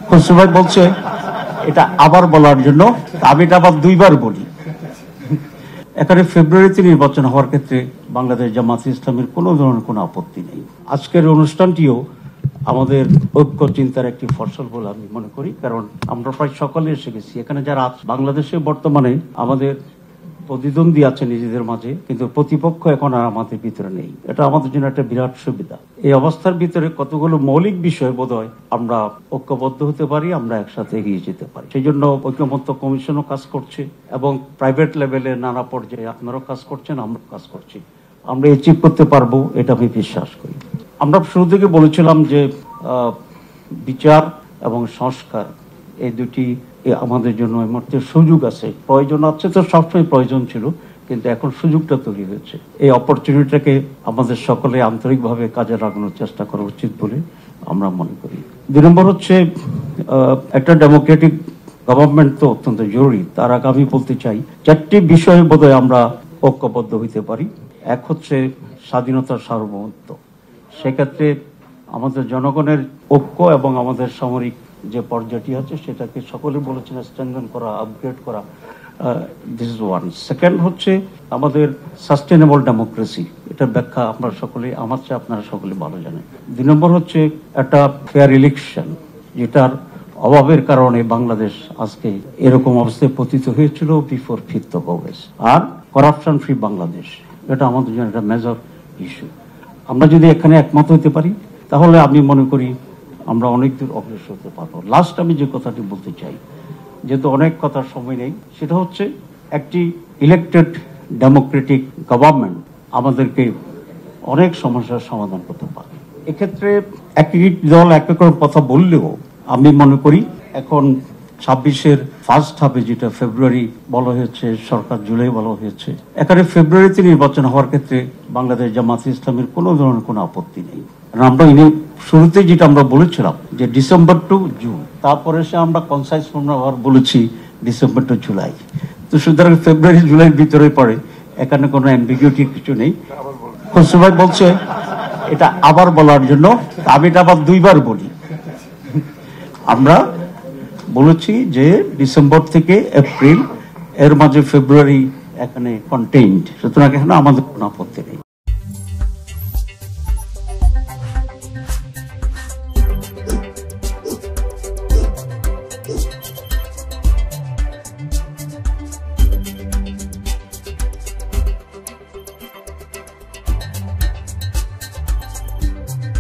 খসরু ভাই বলছে এটা আবার বলার জন্য, আমি এটা আবার দুইবার বলি। এখানে ফেব্রুয়ারিতে নির্বাচন হওয়ার ক্ষেত্রে বাংলাদেশ জামাত ইসলামের কোনো ধরনের কোনো আপত্তি নেই। আজকের অনুষ্ঠানটিও আমাদের ঐক্য চিন্তার একটি ফসল বলে আমি মনে করি, কারণ আমরা প্রায় সকলে এসে গেছি। এখানে যারা বাংলাদেশে বর্তমানে আমাদের প্রতিদ্বন্দ্বী আছে নিজেদের মাঝে, কিন্তু প্রতিপক্ষ এখন আর আমাদের ভিতরে নেই। এটা আমাদের জন্য একটা বিরাট সুবিধা। এই অবস্থার ভিতরে কতগুলো মৌলিক বিষয় বোধহয় আমরা ঐক্যবদ্ধ হতে পারি, আমরা একসাথে এগিয়ে যেতে পারি। সেই জন্য ঐক্যমত্য কমিশনও কাজ করছে এবং প্রাইভেট লেভেলে নানা পর্যায়ে আপনারাও কাজ করছেন, আমরা কাজ করছি। আমরা অ্যাচিভ করতে পারবো, এটা আমি বিশ্বাস করি। আমরা শুরু থেকে বলেছিলাম যে বিচার এবং সংস্কার এই দুটি আমাদের জন্য এই মুহূর্তে সুযোগ আছে, প্রয়োজন আছে, তো সবসময় প্রয়োজন ছিল, কিন্তু এখন সুযোগটা তৈরি হয়েছে। এই অপরচুনিটিটাকে আমাদের সকলে আন্তরিকভাবে কাজে লাগানোর চেষ্টা করা উচিত বলে আমরা মনে করি। 2 নম্বর হচ্ছে একটা ডেমোক্রেটিক গভর্নমেন্ট তো অত্যন্ত জরুরি। তার আগে আমি বলতে চাই 4টি বিষয়ে বোধহয় আমরা ঐক্যবদ্ধ হইতে পারি। এক হচ্ছে স্বাধীনতার সার্বভৌমত্ব। সেক্ষেত্রে আমাদের জনগণের ঐক্য এবং আমাদের সামরিক যে পর্যায়টি আছে সেটাকে সকলে বলেছেন স্ট্রেংথেন করা, আপগ্রেড করা। This is one. সেকেন্ড হচ্ছে আমাদের সাস্টেনেবল ডেমোক্রেসি। এটার ব্যাখ্যা আমরা সকলে, আমার চেয়ে আপনারা সকলে ভালো জানেন। 2 নম্বর হচ্ছে একটা ফেয়ার ইলেকশন, যেটার অভাবের কারণে বাংলাদেশ আজকে এরকম অবস্থায় পতিত হয়েছিল বিফোর 5th of August। আর করাপশন ফ্রি বাংলাদেশ, এটা আমাদের জন্য একটা মেজর ইস্যু। আমরা যদি এখানে একমত হইতে পারি তাহলে আমি মনে করি আমরা অনেক দূর অগ্রসর হতে পারবো। লাস্ট আমি যে কথাটি বলতে চাই, যেহেতু অনেক কথার সময় নেই, সেটা হচ্ছে একটি ইলেকটেড ডেমোক্রেটিক গভর্নমেন্ট আমাদেরকে অনেক সমস্যার সমাধান করতে পারে। এক্ষেত্রে একই দল এক এক কথা বললেও আমি মনে করি এখন 26-এর ফার্স্ট হাফে, যেটা ফেব্রুয়ারি বলা হয়েছে, সরকার জুলাই বলা হয়েছে, এখানে ফেব্রুয়ারিতে নির্বাচন হওয়ার ক্ষেত্রে বাংলাদেশ জামাত ইসলামের কোনো ধরনের কোনো আপত্তি নেই। আমরা শুরুতে যেটা আমরা বলেছিলাম যে ডিসেম্বর টু জুন, তারপরে সে আমরা কনসাইজ বলেছি ডিসেম্বর টু জুলাই। তো সুতরাং ফেব্রুয়ারি জুলাইয়ের ভিতরে পড়ে, এখানে কোনো অ্যাম্বিগুইটি কিছু নেই। খসরু ভাই বলছে এটা আবার বলার জন্য, আমি এটা আবার দুইবার বলি। আমরা বলেছি যে ডিসেম্বর থেকে এপ্রিল, এর মাঝে ফেব্রুয়ারি এখানে কন্টেইনড, সুতরাং এখানে আমাদের কোনো আপত্তি নেই।